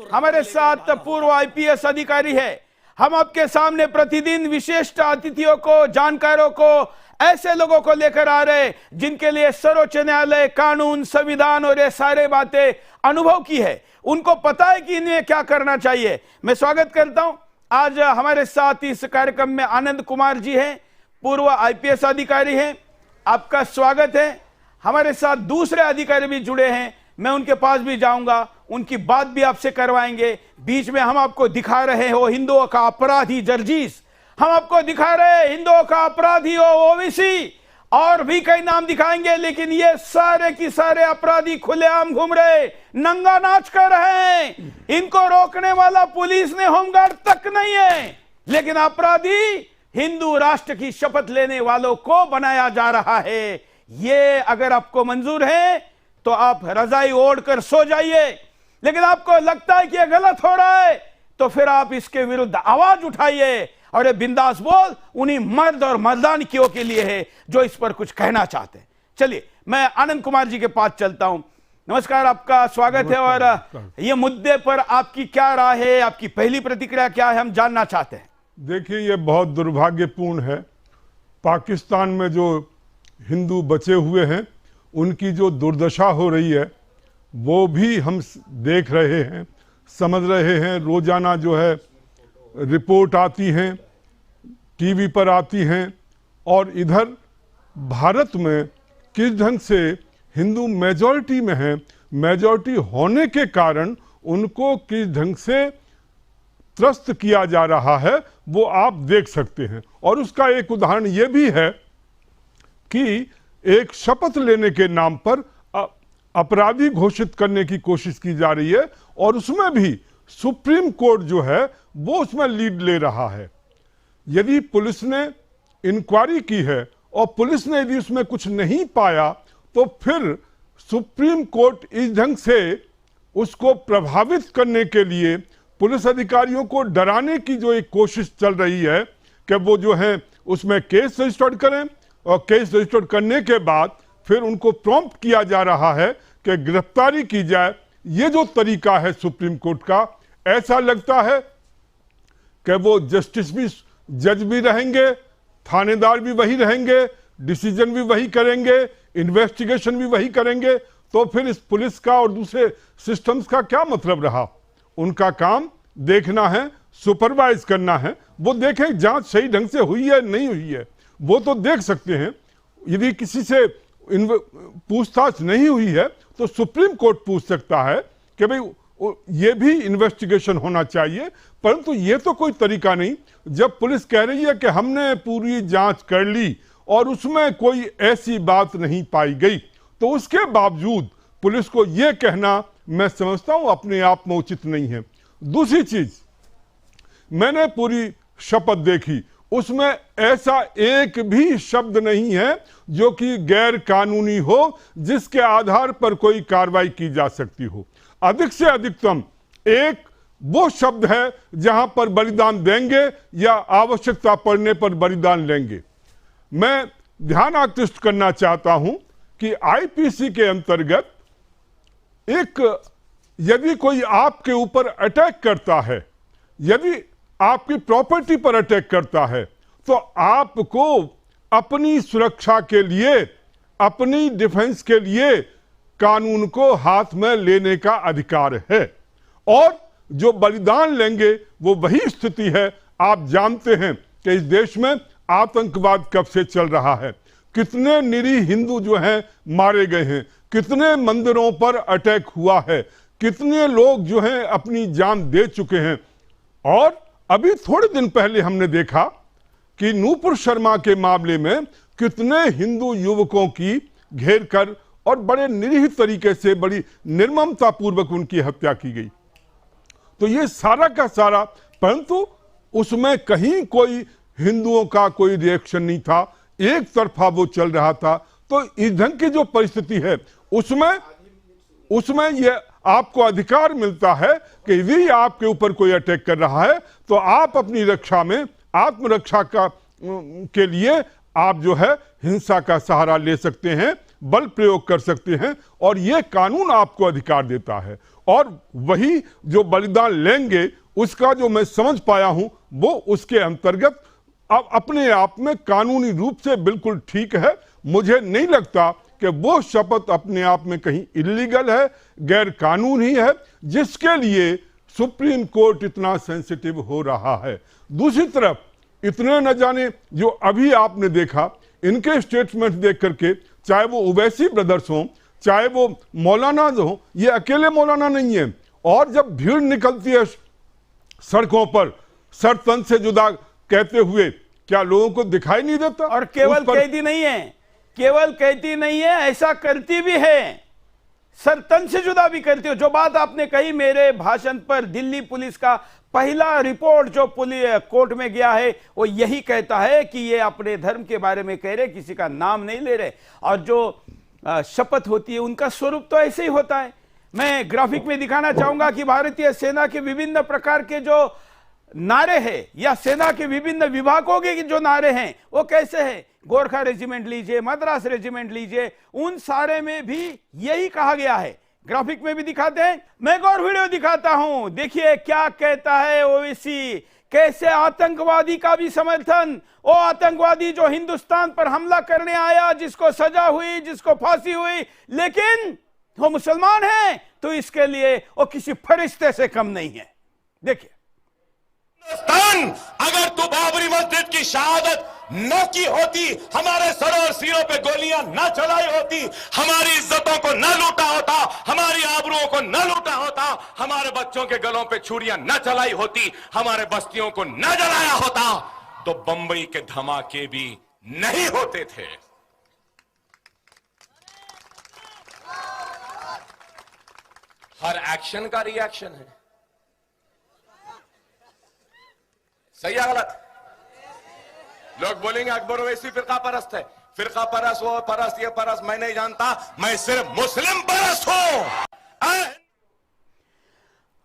हमारे साथ पूर्व आईपीएस अधिकारी है। हम आपके सामने प्रतिदिन विशिष्ट अतिथियों को, जानकारों को, ऐसे लोगों को लेकर आ रहे जिनके लिए सर्वोच्च न्यायालय, कानून, संविधान और ये सारे बातें अनुभव की है। उनको पता है कि इन्हें क्या करना चाहिए। मैं स्वागत करता हूं। आज हमारे साथ इस कार्यक्रम में आनंद कुमार जी हैं, पूर्व आईपीएस अधिकारी हैं। आपका स्वागत है। हमारे साथ दूसरे अधिकारी भी जुड़े हैं, मैं उनके पास भी जाऊंगा, उनकी बात भी आपसे करवाएंगे। बीच में हम आपको दिखा रहे हो हिंदुओं का अपराधी जर्जीस, हम आपको दिखा रहे हैं हिंदुओं का अपराधी ओवीसी, और भी कई नाम दिखाएंगे। लेकिन ये सारे की सारे अपराधी खुलेआम घूम रहे, नंगा नाच कर रहे हैं। इनको रोकने वाला पुलिस ने, होमगार्ड तक नहीं है। लेकिन अपराधी हिंदू राष्ट्र की शपथ लेने वालों को बनाया जा रहा है। ये अगर आपको मंजूर है तो आप रजाई ओढ़कर सो जाइए। लेकिन आपको लगता है कि यह गलत हो रहा है तो फिर आप इसके विरुद्ध आवाज उठाइए। और ये बिंदास बोल उन्हीं मर्द और मर्दानियों के लिए है जो इस पर कुछ कहना चाहते हैं। चलिए, मैं आनंद कुमार जी के पास चलता हूं। नमस्कार, आपका स्वागत है। और ये मुद्दे पर आपकी क्या राय है, आपकी पहली प्रतिक्रिया क्या है, हम जानना चाहते हैं। देखिए, ये बहुत दुर्भाग्यपूर्ण है। पाकिस्तान में जो हिंदू बचे हुए हैं उनकी जो दुर्दशा हो रही है वो भी हम देख रहे हैं, समझ रहे हैं। रोजाना जो है रिपोर्ट आती हैं, टीवी पर आती हैं। और इधर भारत में किस ढंग से हिंदू मेजॉरिटी में है, मेजॉरिटी होने के कारण उनको किस ढंग से त्रस्त किया जा रहा है वो आप देख सकते हैं। और उसका एक उदाहरण ये भी है कि एक शपथ लेने के नाम पर अपराधी घोषित करने की कोशिश की जा रही है, और उसमें भी सुप्रीम कोर्ट जो है वो उसमें लीड ले रहा है। यदि पुलिस ने इंक्वायरी की है और पुलिस ने यदि उसमें कुछ नहीं पाया तो फिर सुप्रीम कोर्ट इस ढंग से उसको प्रभावित करने के लिए पुलिस अधिकारियों को डराने की जो एक कोशिश चल रही है कि वो जो है उसमें केस रजिस्टर्ड करें, और केस रजिस्टर्ड करने के बाद फिर उनको प्रॉम्प्ट किया जा रहा है कि गिरफ्तारी की जाए। ये जो तरीका है सुप्रीम कोर्ट का, ऐसा लगता है कि वो जस्टिस भी, जज भी रहेंगे, थानेदार भी वही रहेंगे, डिसीजन भी वही करेंगे, इन्वेस्टिगेशन भी वही करेंगे। तो फिर इस पुलिस का और दूसरे सिस्टम्स का क्या मतलब रहा? उनका काम देखना है, सुपरवाइज करना है। वो देखें जांच सही ढंग से हुई है नहीं हुई है, वो तो देख सकते हैं। यदि किसी से पूछताछ नहीं हुई है तो सुप्रीम कोर्ट पूछ सकता है कि भाई ये भी इन्वेस्टिगेशन होना चाहिए। परंतु ये तो कोई तरीका नहीं। जब पुलिस कह रही है कि हमने पूरी जांच कर ली और उसमें कोई ऐसी बात नहीं पाई गई, तो उसके बावजूद पुलिस को यह कहना, मैं समझता हूं, अपने आप में उचित नहीं है। दूसरी चीज, मैंने पूरी शपथ देखी, उसमें ऐसा एक भी शब्द नहीं है जो कि गैर कानूनी हो, जिसके आधार पर कोई कार्रवाई की जा सकती हो। अधिक से अधिकतम एक वो शब्द है जहां पर बलिदान देंगे या आवश्यकता पड़ने पर बलिदान लेंगे। मैं ध्यान आकृष्ट करना चाहता हूं कि आईपीसी के अंतर्गत यदि कोई आपके ऊपर अटैक करता है, यदि आपकी प्रॉपर्टी पर अटैक करता है, तो आपको अपनी सुरक्षा के लिए, अपनी डिफेंस के लिए कानून को हाथ में लेने का अधिकार है। और जो बलिदान लेंगे वो वही स्थिति है। आप जानते हैं कि इस देश में आतंकवाद कब से चल रहा है, कितने निरीह हिंदू जो हैं मारे गए हैं, कितने मंदिरों पर अटैक हुआ है, कितने लोग जो हैं अपनी जान दे चुके हैं। और अभी थोड़े दिन पहले हमने देखा कि नूपुर शर्मा के मामले में कितने हिंदू युवकों की घेर कर और बड़े निरीह तरीके से, बड़ी निर्ममता पूर्वक उनकी हत्या की गई। तो ये सारा का सारा, परंतु उसमें कहीं कोई हिंदुओं का कोई रिएक्शन नहीं था, एक तरफा वो चल रहा था। तो इस ढंग की जो परिस्थिति है उसमें यह आपको अधिकार मिलता है कि यदि आपके ऊपर कोई अटैक कर रहा है तो आप अपनी रक्षा में, आत्मरक्षा के लिए आप जो है हिंसा का सहारा ले सकते हैं, बल प्रयोग कर सकते हैं, और यह कानून आपको अधिकार देता है। और वही जो बलिदान लेंगे उसका जो मैं समझ पाया हूं वो उसके अंतर्गत अब अपने आप में कानूनी रूप से बिल्कुल ठीक है। मुझे नहीं लगता कि वो शपथ अपने आप में कहीं इलीगल है, गैर कानूनी है, जिसके लिए सुप्रीम कोर्ट इतना सेंसिटिव हो रहा है। दूसरी तरफ इतने न जाने जो अभी आपने देखा, इनके स्टेटमेंट देख करके, चाहे वो उवैसी ब्रदर्स हों, चाहे वो मौलाना हों, ये अकेले मौलाना नहीं है, और जब भीड़ निकलती है सड़कों पर सर तन से जुदा कहते हुए, क्या लोगों को दिखाई नहीं देता? और केवल कहती नहीं है, केवल कहती नहीं है, ऐसा करती भी है, सर तन से जुदा भी करती हो। जो बात आपने कही मेरे भाषण पर, दिल्ली पुलिस का पहला रिपोर्ट जो पुलिस कोर्ट में गया है वो यही कहता है कि ये अपने धर्म के बारे में कह रहे, किसी का नाम नहीं ले रहे, और जो शपथ होती है उनका स्वरूप तो ऐसे ही होता है। मैं ग्राफिक में दिखाना चाहूंगा कि भारतीय सेना के विभिन्न प्रकार के जो नारे हैं या सेना के विभिन्न विभागों के जो नारे हैं वो कैसे हैं। गोरखा रेजिमेंट लीजिए, मद्रास रेजिमेंट लीजिए, उन सारे में भी यही कहा गया है। ग्राफिक में भी दिखाते हैं, मैं एक और वीडियो दिखाता हूं, देखिए क्या कहता है ओवैसी। कैसे आतंकवादी का भी समर्थन, वो आतंकवादी जो हिंदुस्तान पर हमला करने आया, जिसको सजा हुई, जिसको फांसी हुई, लेकिन वो मुसलमान है, तो इसके लिए वो किसी फरिश्ते से कम नहीं है। देखिए, हिंदुस्तान अगर तू बाबरी मस्जिद की शहादत न की होती, हमारे सरों और सिरों पे गोलियां न चलाई होती, हमारी इज्जतों को न लूटा होता, हमारी आबरूओं को न लूटा होता, हमारे बच्चों के गलों पे छुरियां न चलाई होती, हमारे बस्तियों को न जलाया होता, तो बंबई के धमाके भी नहीं होते थे। हर एक्शन का रिएक्शन है, सही है गलत? लोग बोलेंगे अकबर ओवैसी फिरका परस्त है, फिरका परस्त वो परस्त ये परस्त, मैं नहीं जानता, मैं सिर्फ मुस्लिम परस्त हूं।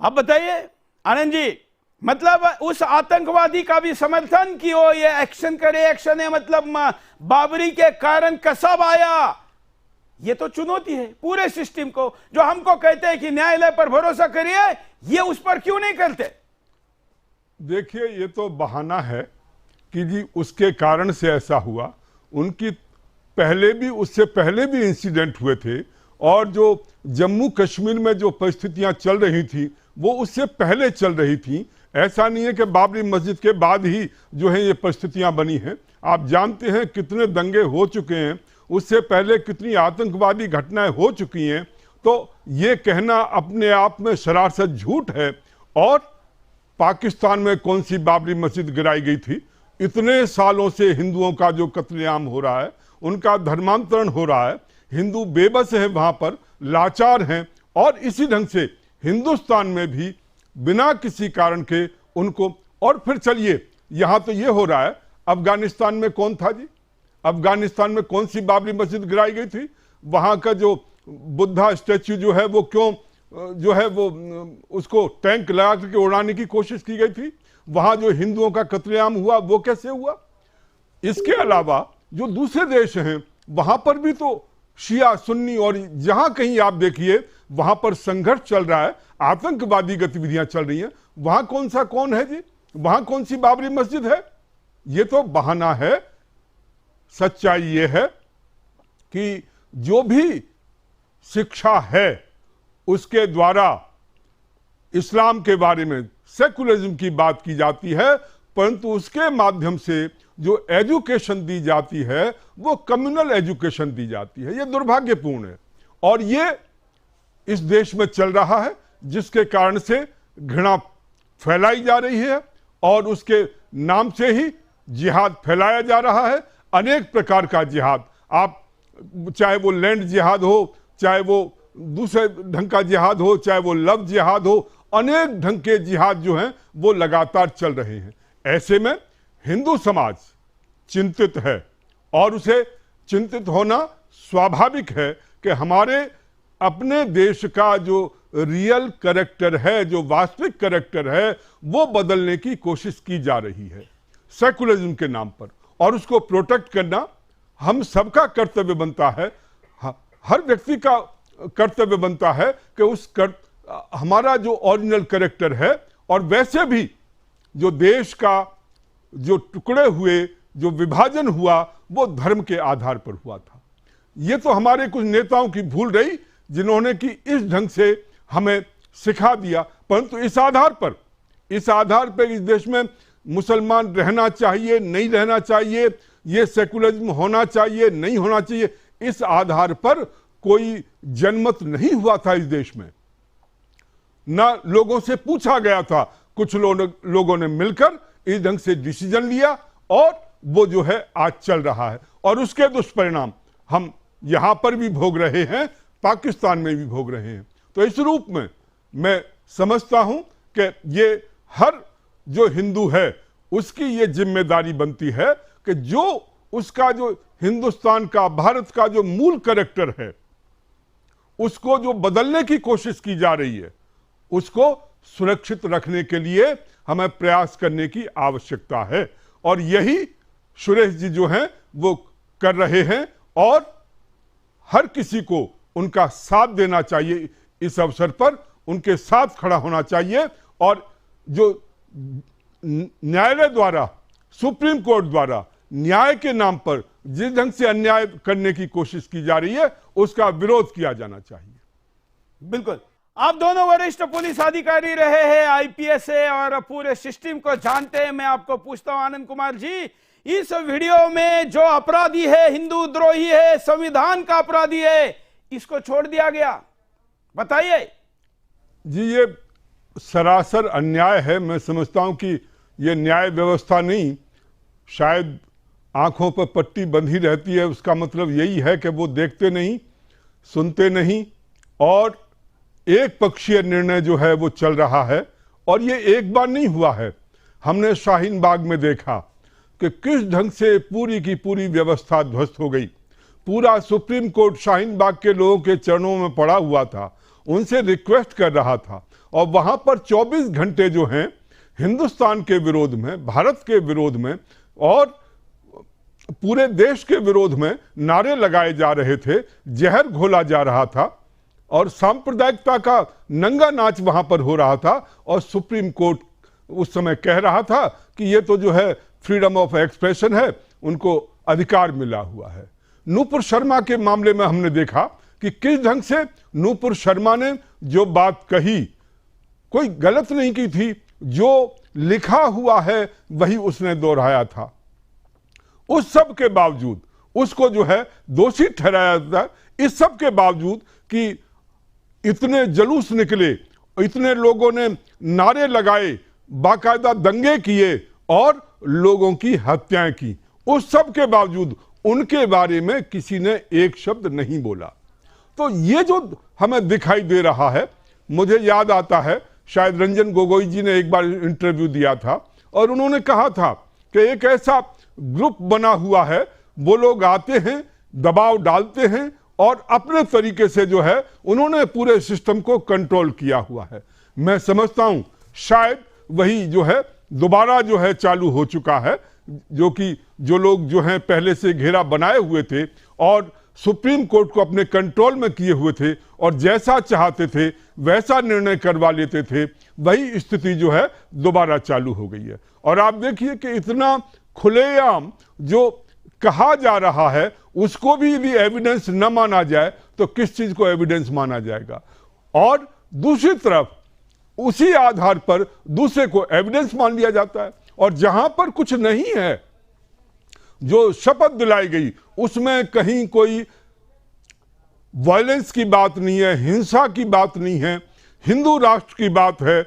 अब बताइए आनंद जी, मतलब उस आतंकवादी का भी समर्थन कि वो ये एक्शन करे, एक्शन है मतलब बाबरी के कारण कसब आया, ये तो चुनौती है पूरे सिस्टम को। जो हमको कहते हैं कि न्यायालय पर भरोसा करिए, ये उस पर क्यों नहीं करते? देखिए, ये तो बहाना है कि जी उसके कारण से ऐसा हुआ। उनकी पहले भी, उससे पहले भी इंसिडेंट हुए थे, और जो जम्मू कश्मीर में जो परिस्थितियां चल रही थी वो उससे पहले चल रही थी। ऐसा नहीं है कि बाबरी मस्जिद के बाद ही जो है ये परिस्थितियां बनी हैं। आप जानते हैं कितने दंगे हो चुके हैं, उससे पहले कितनी आतंकवादी घटनाएं हो चुकी हैं। तो ये कहना अपने आप में सरासर झूठ है। और पाकिस्तान में कौन सी बाबरी मस्जिद गिराई गई थी? इतने सालों से हिंदुओं का जो कत्लेआम हो रहा है, उनका धर्मांतरण हो रहा है, हिंदू बेबस हैं, वहां पर लाचार हैं, और इसी ढंग से हिंदुस्तान में भी बिना किसी कारण के उनको। और फिर चलिए, यहां तो ये हो रहा है, अफगानिस्तान में कौन था जी? अफगानिस्तान में कौन सी बाबरी मस्जिद गिराई गई थी? वहां का जो बुद्धा स्टैच्यू जो है वो क्यों जो है वो उसको टैंक लगा करके उड़ाने की कोशिश की गई थी? वहां जो हिंदुओं का कत्लेआम हुआ वो कैसे हुआ? इसके अलावा जो दूसरे देश हैं वहां पर भी तो शिया सुन्नी, और जहां कहीं आप देखिए वहां पर संघर्ष चल रहा है, आतंकवादी गतिविधियां चल रही हैं। वहां कौन है जी? वहां कौन सी बाबरी मस्जिद है? ये तो बहाना है। सच्चाई ये है कि जो भी शिक्षा है उसके द्वारा इस्लाम के बारे में, सेकुलरिज्म की बात की जाती है, परंतु उसके माध्यम से जो एजुकेशन दी जाती है वो कम्युनल एजुकेशन दी जाती है। ये दुर्भाग्यपूर्ण है, और ये इस देश में चल रहा है, जिसके कारण से घृणा फैलाई जा रही है, और उसके नाम से ही जिहाद फैलाया जा रहा है। अनेक प्रकार का जिहाद, आप चाहे वो लैंड जिहाद हो, चाहे वो दूसरे ढंग का जिहाद हो, चाहे वो लव जिहाद हो, अनेक ढंग के जिहाद जो हैं वो लगातार चल रहे हैं। ऐसे में हिंदू समाज चिंतित है, और उसे चिंतित होना स्वाभाविक है कि हमारे अपने देश का जो रियल कैरेक्टर है, जो वास्तविक कैरेक्टर है, वो बदलने की कोशिश की जा रही है सेकुलरिज्म के नाम पर, और उसको प्रोटेक्ट करना हम सबका कर्तव्य बनता है। हर व्यक्ति का कर्तव्य बनता है कि उस हमारा जो ओरिजिनल कैरेक्टर है। और वैसे भी जो देश का जो टुकड़े हुए, जो विभाजन हुआ, वो धर्म के आधार पर हुआ था। ये तो हमारे कुछ नेताओं की भूल रही, जिन्होंने कि इस ढंग से हमें सिखा दिया। परंतु इस आधार पर इस देश में मुसलमान रहना चाहिए, नहीं रहना चाहिए, ये सेकुलरिज्म होना चाहिए, नहीं होना चाहिए, इस आधार पर कोई जनमत नहीं हुआ था इस देश में। ना लोगों से पूछा गया था। कुछ लोगों ने मिलकर इस ढंग से डिसीजन लिया और वो जो है आज चल रहा है। और उसके दुष्परिणाम हम यहां पर भी भोग रहे हैं, पाकिस्तान में भी भोग रहे हैं। तो इस रूप में मैं समझता हूं कि ये हर जो हिंदू है उसकी ये जिम्मेदारी बनती है कि जो उसका जो हिंदुस्तान का, भारत का जो मूल कैरेक्टर है, उसको जो बदलने की कोशिश की जा रही है, उसको सुरक्षित रखने के लिए हमें प्रयास करने की आवश्यकता है। और यही सुरेश जी जो हैं वो कर रहे हैं और हर किसी को उनका साथ देना चाहिए। इस अवसर पर उनके साथ खड़ा होना चाहिए। और जो न्यायालय द्वारा, सुप्रीम कोर्ट द्वारा न्याय के नाम पर जिस ढंग से अन्याय करने की कोशिश की जा रही है, उसका विरोध किया जाना चाहिए। बिल्कुल। आप दोनों वरिष्ठ पुलिस अधिकारी रहे हैं, आईपीएस है और पूरे सिस्टम को जानते हैं। मैं आपको पूछता हूं आनंद कुमार जी, इस वीडियो में जो अपराधी है, हिंदू द्रोही है, संविधान का अपराधी है, इसको छोड़ दिया गया, बताइए जी। ये सरासर अन्याय है। मैं समझता हूं कि ये न्याय व्यवस्था नहीं, शायद आंखों पर पट्टी बंधी रहती है। उसका मतलब यही है कि वो देखते नहीं, सुनते नहीं और एक पक्षीय निर्णय जो है वो चल रहा है। और ये एक बार नहीं हुआ है। हमने शाहीन बाग में देखा कि किस ढंग से पूरी की पूरी व्यवस्था ध्वस्त हो गई। पूरा सुप्रीम कोर्ट शाहीन बाग के लोगों के चरणों में पड़ा हुआ था, उनसे रिक्वेस्ट कर रहा था। और वहां पर 24 घंटे जो हैं हिंदुस्तान के विरोध में, भारत के विरोध में और पूरे देश के विरोध में नारे लगाए जा रहे थे, जहर घोला जा रहा था और सांप्रदायिकता का नंगा नाच वहां पर हो रहा था। और सुप्रीम कोर्ट उस समय कह रहा था कि ये तो जो है फ्रीडम ऑफ एक्सप्रेशन है, उनको अधिकार मिला हुआ है। नूपुर शर्मा के मामले में हमने देखा कि किस ढंग से नूपुर शर्मा ने जो बात कही, कोई गलत नहीं की थी, जो लिखा हुआ है वही उसने दोहराया था। उस सब के बावजूद उसको जो है दोषी ठहराया जाता। इस सब के बावजूद कि इतने जुलूस निकले, इतने लोगों ने नारे लगाए, बाकायदा दंगे किए और लोगों की हत्याएं की, उस सब के बावजूद उनके बारे में किसी ने एक शब्द नहीं बोला। तो ये जो हमें दिखाई दे रहा है, मुझे याद आता है शायद रंजन गोगोई जी ने एक बार इंटरव्यू दिया था और उन्होंने कहा था कि एक ऐसा ग्रुप बना हुआ है, वो लोग आते हैं, दबाव डालते हैं और अपने तरीके से जो है उन्होंने पूरे सिस्टम को कंट्रोल किया हुआ है। मैं समझता हूं शायद वही जो है दोबारा जो है चालू हो चुका है, जो कि जो लोग जो हैं पहले से घेरा बनाए हुए थे और सुप्रीम कोर्ट को अपने कंट्रोल में किए हुए थे और जैसा चाहते थे वैसा निर्णय करवा लेते थे, वही स्थिति जो है दोबारा चालू हो गई है। और आप देखिए कि इतना खुलेआम जो कहा जा रहा है, उसको भी यदि एविडेंस न माना जाए तो किस चीज को एविडेंस माना जाएगा। और दूसरी तरफ उसी आधार पर दूसरे को एविडेंस मान लिया जाता है। और जहां पर कुछ नहीं है, जो शपथ दिलाई गई, उसमें कहीं कोई वायलेंस की बात नहीं है, हिंसा की बात नहीं है, हिंदू राष्ट्र की बात है।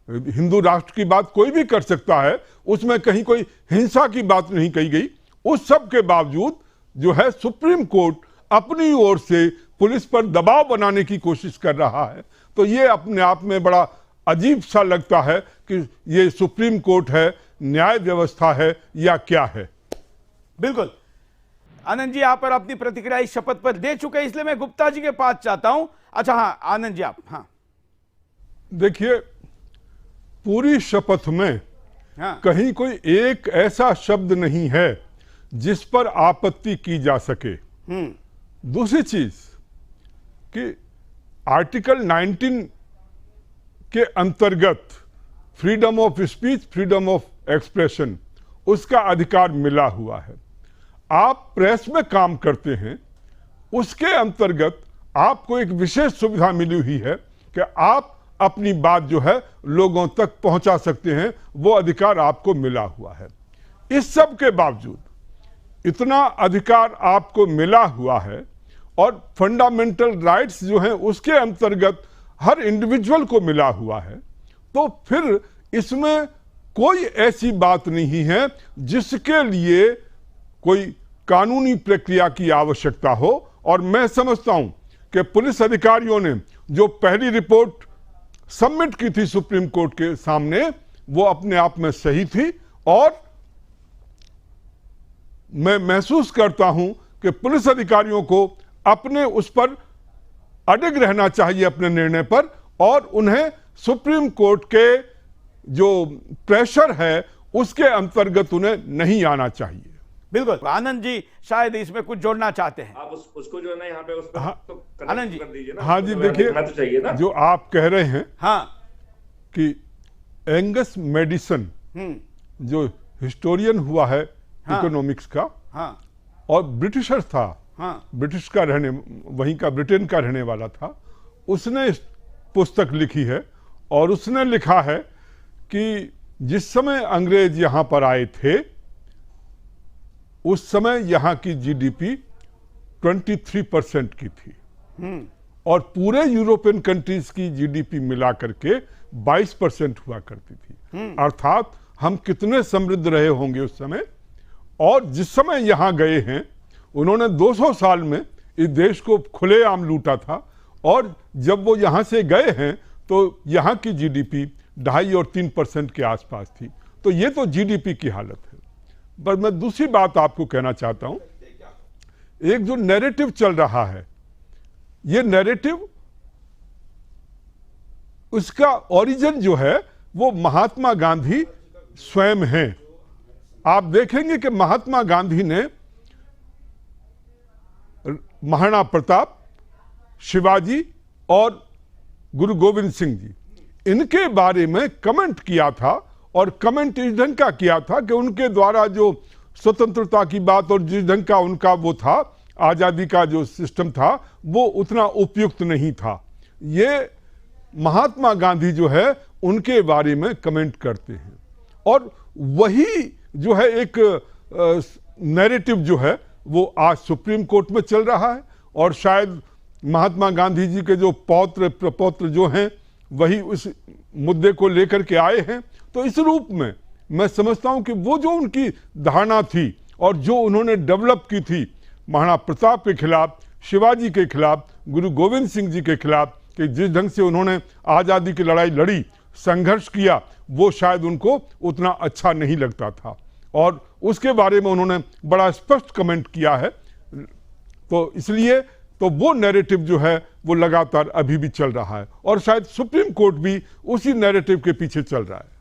हिंदू राष्ट्र की बात कोई भी कर सकता है, उसमें कहीं कोई हिंसा की बात नहीं कही गई। उस सब के बावजूद जो है सुप्रीम कोर्ट अपनी ओर से पुलिस पर दबाव बनाने की कोशिश कर रहा है। तो ये अपने आप में बड़ा अजीब सा लगता है कि ये सुप्रीम कोर्ट है, न्याय व्यवस्था है या क्या है। बिल्कुल। आनंद जी यहाँ पर अपनी प्रतिक्रिया इस शपथ पर दे चुके, इसलिए मैं गुप्ता जी के पास चाहता हूं। अच्छा हाँ आनंद जी आप। हाँ देखिए, पूरी शपथ में हाँ कहीं कोई एक ऐसा शब्द नहीं है जिस पर आपत्ति की जा सके। दूसरी चीज कि आर्टिकल 19 के अंतर्गत freedom of speech, freedom of expression, उसका अधिकार मिला हुआ है। आप प्रेस में काम करते हैं, उसके अंतर्गत आपको एक विशेष सुविधा मिली हुई है कि आप अपनी बात जो है लोगों तक पहुंचा सकते हैं, वो अधिकार आपको मिला हुआ है। इस सब के बावजूद इतना अधिकार आपको मिला हुआ है और फंडामेंटल राइट्स जो हैं उसके अंतर्गत हर इंडिविजुअल को मिला हुआ है, तो फिर इसमें कोई ऐसी बात नहीं है जिसके लिए कोई कानूनी प्रक्रिया की आवश्यकता हो। और मैं समझता हूं कि पुलिस अधिकारियों ने जो पहली रिपोर्ट सबमिट की थी सुप्रीम कोर्ट के सामने, वो अपने आप में सही थी। और मैं महसूस करता हूं कि पुलिस अधिकारियों को अपने उस पर अडिग रहना चाहिए, अपने निर्णय पर, और उन्हें सुप्रीम कोर्ट के जो प्रेशर है उसके अंतर्गत उन्हें नहीं आना चाहिए। बिल्कुल। आनंद जी शायद इसमें कुछ जोड़ना चाहते हैं। आप उसको जो है ना यहाँ पे उस पर हाँ, तो आनंद जी। कर दीजिए ना। हाँ जी, तो देखिए देखना तो चाहिए ना। जो आप कह रहे हैं हाँ। कि एंगस मेडिसन जो हिस्टोरियन हुआ है हाँ। इकोनॉमिक्स का, हाँ। और ब्रिटिशर था, हाँ। ब्रिटिश का रहने, वहीं का, ब्रिटेन का रहने वाला था, उसने इस पुस्तक लिखी है और उसने लिखा है कि जिस समय अंग्रेज यहां पर आए थे उस समय यहां की जीडीपी 23% की थी और पूरे यूरोपियन कंट्रीज की जीडीपी मिला करके 22% हुआ करती थी। अर्थात हम कितने समृद्ध रहे होंगे उस समय। और जिस समय यहां गए हैं उन्होंने 200 साल में इस देश को खुलेआम लूटा था, और जब वो यहां से गए हैं तो यहां की जीडीपी 2.5 और 3% के आसपास थी। तो ये तो जीडीपी की हालत है। पर मैं दूसरी बात आपको कहना चाहता हूं, एक जो नैरेटिव चल रहा है, ये नैरेटिव, उसका ओरिजिन जो है वो महात्मा गांधी स्वयं हैं। आप देखेंगे कि महात्मा गांधी ने महाराणा प्रताप, शिवाजी और गुरु गोविंद सिंह जी, इनके बारे में कमेंट किया था, और कमेंट इस ढंग का किया था कि उनके द्वारा जो स्वतंत्रता की बात और जिस ढंग का उनका वो था, आज़ादी का जो सिस्टम था, वो उतना उपयुक्त नहीं था। ये महात्मा गांधी जो है उनके बारे में कमेंट करते हैं, और वही जो है एक नैरेटिव जो है वो आज सुप्रीम कोर्ट में चल रहा है। और शायद महात्मा गांधी जी के जो पौत्र प्रपौत्र जो हैं वही उस मुद्दे को लेकर के आए हैं। तो इस रूप में मैं समझता हूं कि वो जो उनकी धारणा थी और जो उन्होंने डेवलप की थी महाराणा प्रताप के खिलाफ, शिवाजी के खिलाफ, गुरु गोविंद सिंह जी के खिलाफ, कि जिस ढंग से उन्होंने आज़ादी की लड़ाई लड़ी, संघर्ष किया, वो शायद उनको उतना अच्छा नहीं लगता था, और उसके बारे में उन्होंने बड़ा स्पष्ट कमेंट किया है। तो इसलिए तो वो नैरेटिव जो है वो लगातार अभी भी चल रहा है, और शायद सुप्रीम कोर्ट भी उसी नैरेटिव के पीछे चल रहा है।